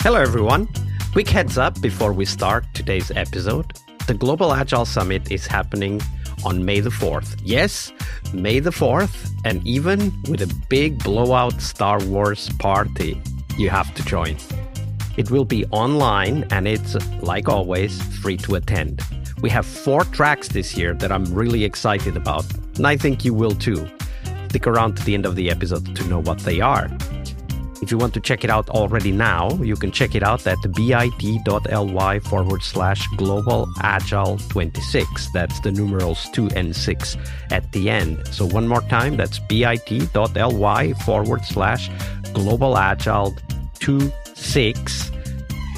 Hello, everyone. Quick heads up before we start today's episode. The Global Agile Summit is happening on May the 4th. Yes, May the 4th, and even with a big blowout Star Wars party, you have to join. It will be online, and it's, like always, free to attend. We have 4 tracks this year that I'm really excited about, and I think you will too. Stick around to the end of the episode to know what they are. If you want to check it out already now, you can check it out at bit.ly/Global Agile 26. That's the numerals 2 and 6 at the end. So one more time, that's bit.ly/Global Agile 26.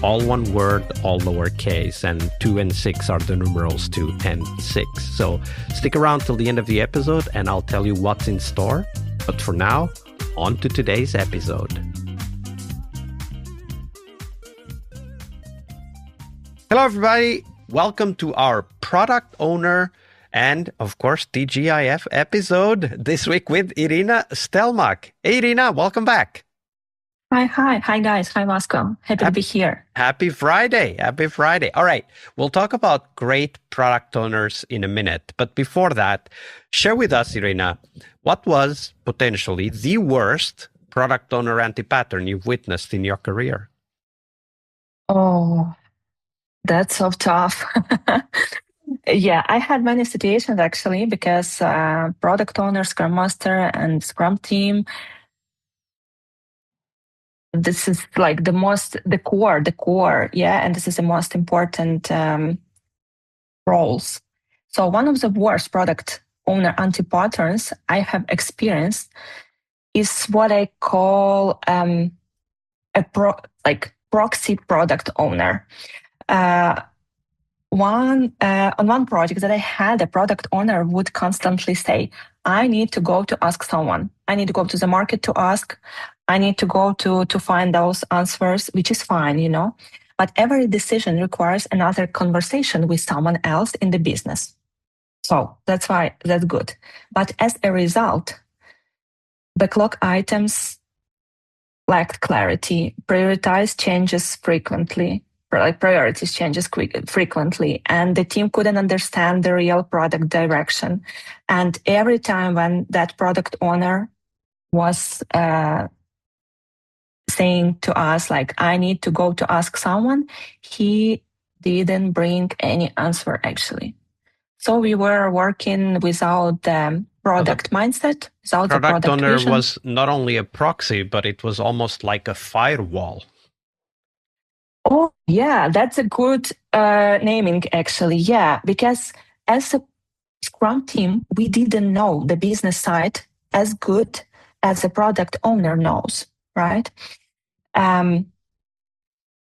All one word, all lowercase, and 2 and 6 are the numerals 2 and 6. So stick around till the end of the episode and I'll tell you what's in store. But for now, on to today's episode. Hello, everybody. Welcome to our product owner and, of course, TGIF episode this week with Iryna Stelmakh. Hey, Iryna, welcome back. Hi, guys. Hi, Vasco. Happy to be here. Happy Friday. All right. We'll talk about great product owners in a minute. But before that, share with us, Iryna, what was potentially the worst product owner anti-pattern you've witnessed in your career? Oh, that's so tough. Yeah, I had many situations actually because product owner, Scrum Master, and Scrum team, this is like the core, yeah, and this is the most important roles. So one of the worst product owner anti-patterns I have experienced is what I call proxy product owner. On one project that I had, a product owner would constantly say, I need to go to ask someone. I need to go to the market to ask. I need to go to find those answers, which is fine, you know. But every decision requires another conversation with someone else in the business. So that's why that's good. But as a result, backlog items lacked clarity, priorities changes frequently, and the team couldn't understand the real product direction. And every time when that product owner was saying to us, like, I need to go to ask someone, he didn't bring any answer actually. So we were working without the product mindset, without the product owner vision. Was not only a proxy, but it was almost like a firewall. Oh, yeah, that's a good naming, actually. Yeah, because as a Scrum team, we didn't know the business side as good as the product owner knows, right?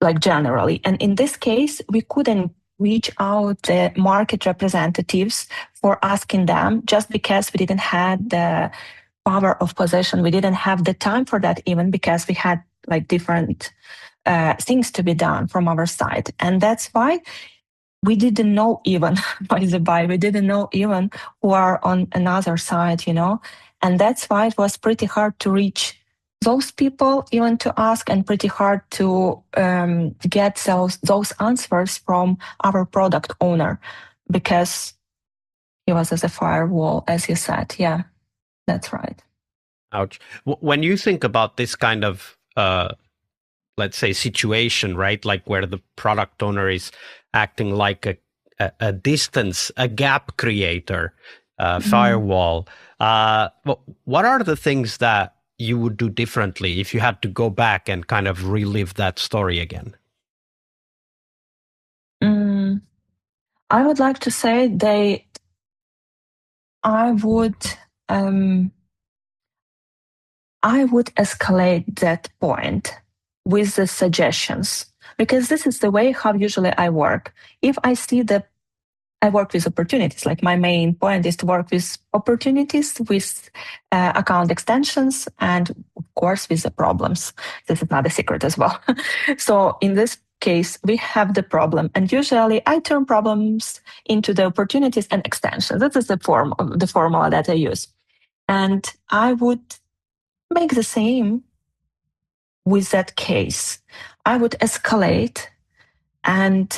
Like generally. And in this case, we couldn't reach out the market representatives for asking them just because we didn't have the power of possession. We didn't have the time for that even because we had like different things to be done from our side. And that's why we didn't know even, by the by, we didn't know even who are on another side, you know. And that's why it was pretty hard to reach those people, even to ask, and pretty hard to get those answers from our product owner because he was as a firewall, as you said. Yeah, that's right. Ouch. When you think about this kind of let's say situation, right? Like where the product owner is acting like a distance, a gap creator, firewall. What are the things that you would do differently if you had to go back and kind of relive that story again? I would like to say I would escalate that point with the suggestions, because this is the way how usually I work. If I see I work with opportunities, like my main point is to work with opportunities, with account extensions, and of course with the problems. This is not a secret as well. So in this case, we have the problem, and usually I turn problems into the opportunities and extensions. That is the formula that I use. And I would make the same with that case. I would escalate and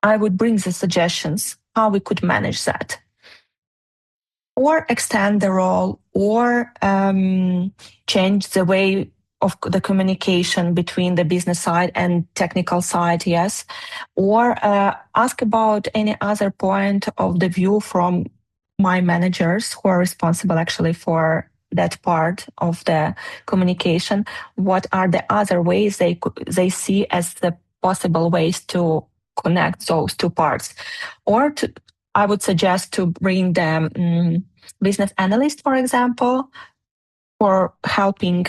I would bring the suggestions how we could manage that, or extend the role, or change the way of the communication between the business side and technical side, yes, or ask about any other point of the view from my managers who are responsible actually for that part of the communication. What are the other ways they see as the possible ways to connect those two parts? Or I would suggest to bring the business analyst, for example, for helping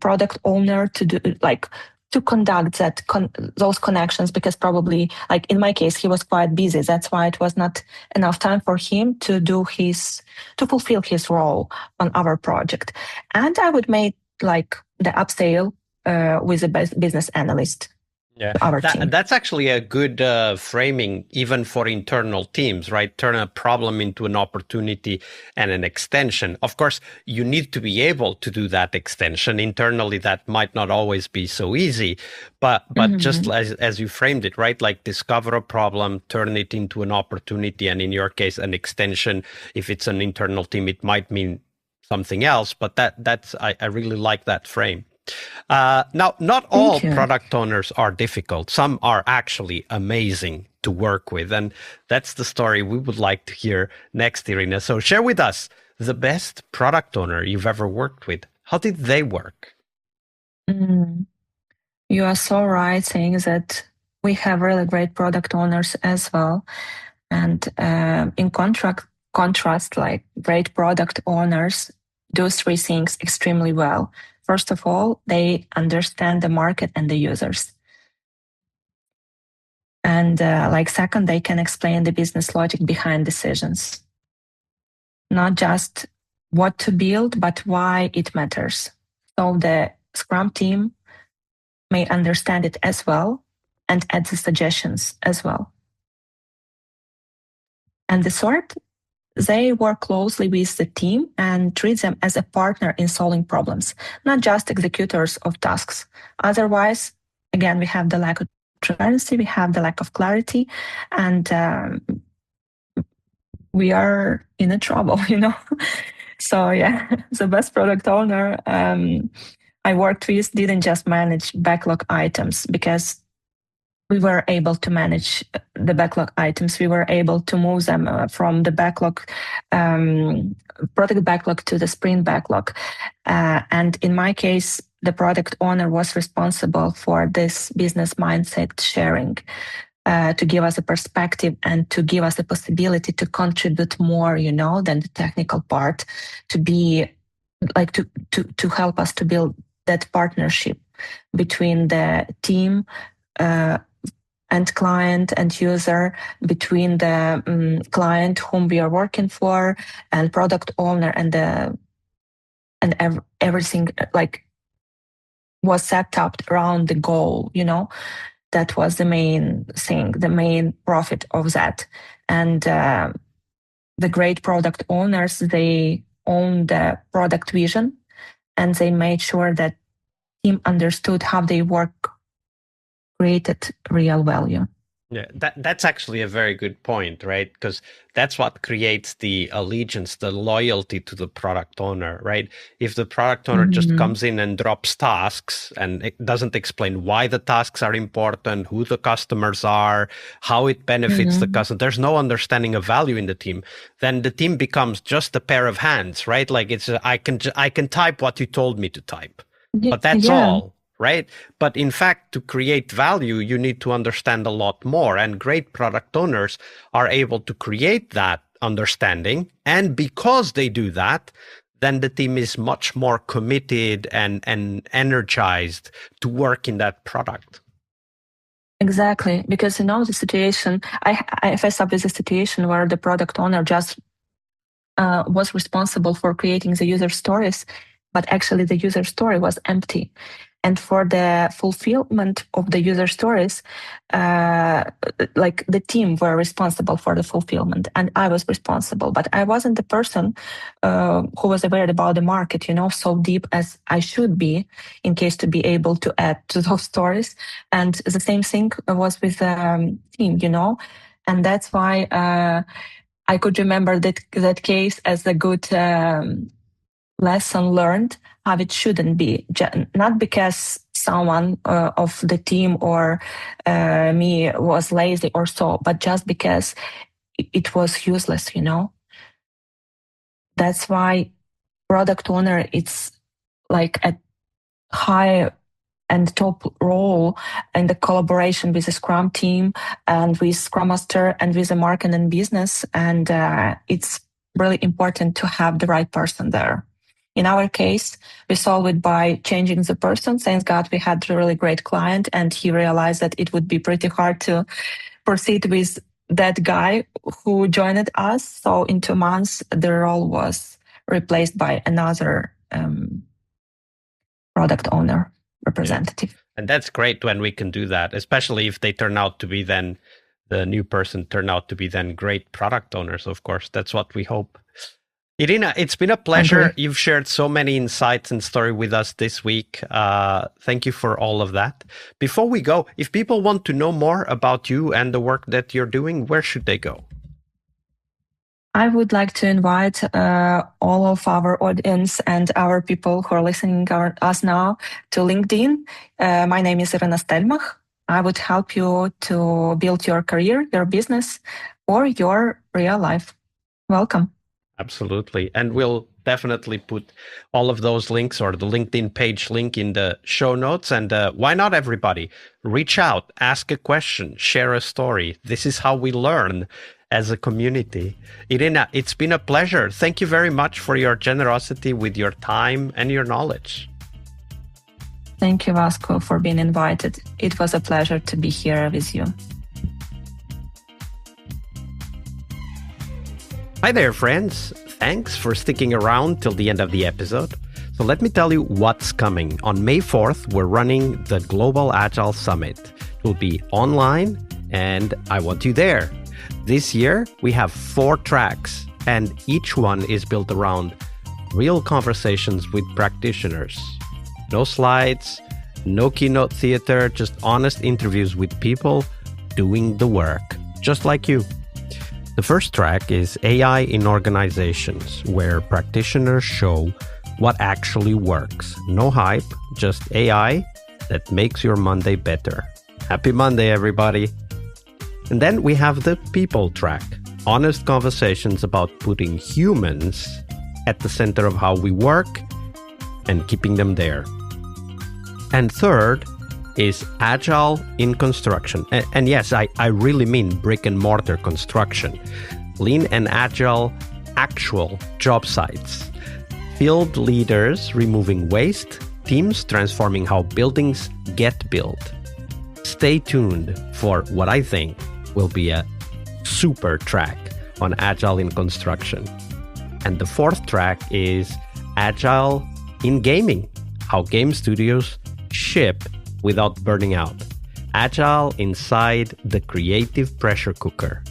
product owner to do to conduct those connections, because probably, like in my case, he was quite busy. That's why it was not enough time for him to fulfill his role on our project. And I would make like the upsell with a business analyst. Yeah, that's actually a good framing even for internal teams, right? Turn a problem into an opportunity and an extension. Of course, you need to be able to do that extension internally. That might not always be so easy, but just as you framed it, right? Like discover a problem, turn it into an opportunity, and in your case, an extension. If it's an internal team, it might mean something else. But I really like that frame. Now, not all product owners are difficult. Some are actually amazing to work with. And that's the story we would like to hear next, Iryna. So share with us the best product owner you've ever worked with. How did they work? You are so right saying that we have really great product owners as well. And in contrast, like great product owners do three things extremely well. First of all, they understand the market and the users. And second, they can explain the business logic behind decisions. Not just what to build, but why it matters. So the Scrum team may understand it as well and add the suggestions as well. And the third, they work closely with the team and treat them as a partner in solving problems, not just executors of tasks. Otherwise, again, we have the lack of transparency, we have the lack of clarity, and we are in a trouble, So yeah, the best product owner I worked with didn't just manage backlog items, because we were able to manage the backlog items. We were able to move them from the backlog, product backlog to the sprint backlog. And in my case, the product owner was responsible for this business mindset sharing, to give us a perspective and to give us the possibility to contribute more, than the technical part, to be like to help us to build that partnership between the team and client and user, between the client whom we are working for and product owner, and everything was set up around the goal. That was the main thing, the main profit of that. And the great product owners, they own the product vision, and they made sure that team understood how they work created real value. Yeah, that's actually a very good point, right? Because that's what creates the allegiance, the loyalty to the product owner, right? If the product owner just comes in and drops tasks and it doesn't explain why the tasks are important, who the customers are, how it benefits the customer, there's no understanding of value in the team, then the team becomes just a pair of hands, right? Like I can type what you told me to type, but that's all. Right? But in fact, to create value, you need to understand a lot more. And great product owners are able to create that understanding. And because they do that, then the team is much more committed and energized to work in that product. Exactly. Because the situation, I faced up with a situation where the product owner just was responsible for creating the user stories, but actually the user story was empty. And for the fulfillment of the user stories, like the team were responsible for the fulfillment, and I was responsible. But I wasn't the person who was aware about the market, so deep as I should be, in case to be able to add to those stories. And the same thing was with the team, and that's why I could remember that case as a good lesson learned, how it shouldn't be, not because someone of the team or me was lazy or so, but just because it was useless, That's why product owner, it's like a high and top role in the collaboration with the Scrum team and with Scrum Master and with the market and business. And it's really important to have the right person there. In our case, we solved it by changing the person. Thanks God, we had a really great client, and he realized that it would be pretty hard to proceed with that guy who joined us. So in 2 months, the role was replaced by another product owner representative. Yeah. And that's great when we can do that, especially if they turn out to be then, the new person turn out to be then great product owners, of course. That's what we hope. Iryna, it's been a pleasure. You've shared so many insights and story with us this week. Thank you for all of that. Before we go, if people want to know more about you and the work that you're doing, where should they go? I would like to invite all of our audience and our people who are listening to us now to LinkedIn. My name is Iryna Stelmakh. I would help you to build your career, your business, or your real life. Welcome. Absolutely. And we'll definitely put all of those links, or the LinkedIn page link, in the show notes. And why not, everybody? Reach out, ask a question, share a story. This is how we learn as a community. Iryna, it's been a pleasure. Thank you very much for your generosity with your time and your knowledge. Thank you, Vasco, for being invited. It was a pleasure to be here with you. Hi there, friends. Thanks for sticking around till the end of the episode. So let me tell you what's coming. On May 4th, we're running the Global Agile Summit. It will be online, and I want you there. This year, we have 4 tracks, and each one is built around real conversations with practitioners. No slides, no keynote theater, just honest interviews with people doing the work, just like you. The first track is AI in Organizations, where practitioners show what actually works. No hype, just AI that makes your Monday better. Happy Monday, everybody. And then we have the People track, honest conversations about putting humans at the center of how we work and keeping them there. And third is Agile in Construction. And yes, I really mean brick and mortar construction. Lean and Agile actual job sites. Field leaders removing waste, teams transforming how buildings get built. Stay tuned for what I think will be a super track on Agile in Construction. And the fourth track is Agile in Gaming, how game studios ship without burning out. Agile inside the creative pressure cooker.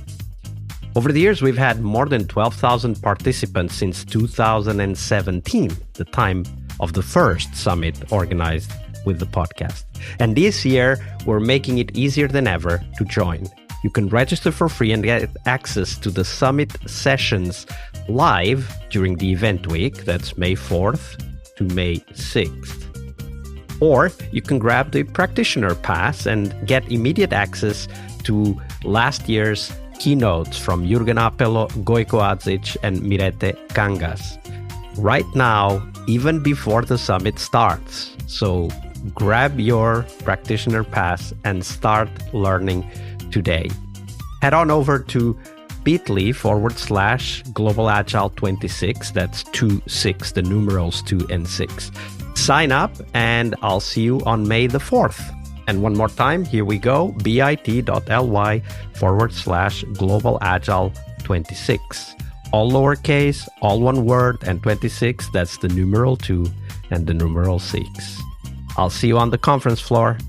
Over the years, we've had more than 12,000 participants since 2017, the time of the first summit organized with the podcast. And this year, we're making it easier than ever to join. You can register for free and get access to the summit sessions live during the event week. That's May 4th to May 6th. Or you can grab the practitioner pass and get immediate access to last year's keynotes from Jürgen Appelo, Gojko Adzic, and Mirete Kangas. Right now, even before the summit starts. So grab your practitioner pass and start learning today. Head on over to bit.ly/Global Agile 26. That's 26, the numerals 2 and 6. Sign up, and I'll see you on May the 4th. And one more time, here we go, bit.ly/Global Agile 26. all lowercase, all one word, and 26, that's the numeral 2 and the numeral 6. I'll see you on the conference floor.